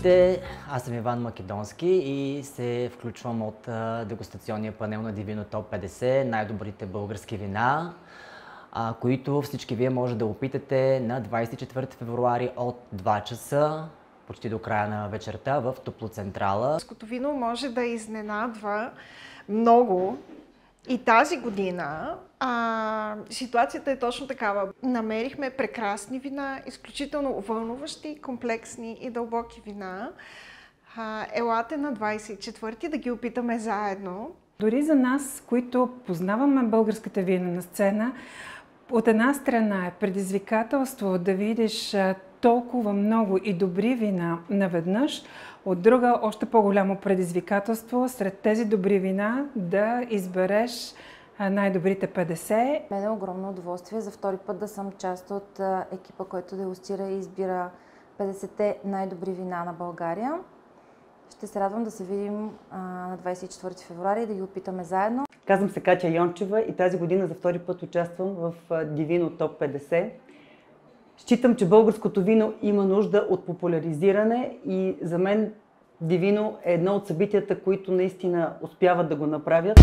Здравейте, аз съм Иван Македонски и се включвам от дегустационния панел на Divino Top 50, най-добрите български вина, които всички вие може да опитате на 24 февруари от 2 часа, почти до края на вечерта в Топлоцентрала. Българското вино може да изненадва много и тази година ситуацията е точно такава. Намерихме прекрасни вина, изключително вълнуващи, комплексни и дълбоки вина. Елате на 24-ти да ги опитаме заедно. Дори за нас, които познаваме българската винена сцена, от една страна е предизвикателство да видиш толкова много и добри вина наведнъж, от друга още по-голямо предизвикателство сред тези добри вина да избереш най-добрите 50. Мен е огромно удоволствие за втори път да съм част от екипа, който дегустира и избира 50-те най-добри вина на България. Ще се радвам да се видим на 24 февруари и да ги опитаме заедно. Казвам се Катя Йончева и тази година за втори път участвам в Divino Top 50. Считам, че българското вино има нужда от популяризиране и за мен Divino е едно от събитията, които наистина успяват да го направят.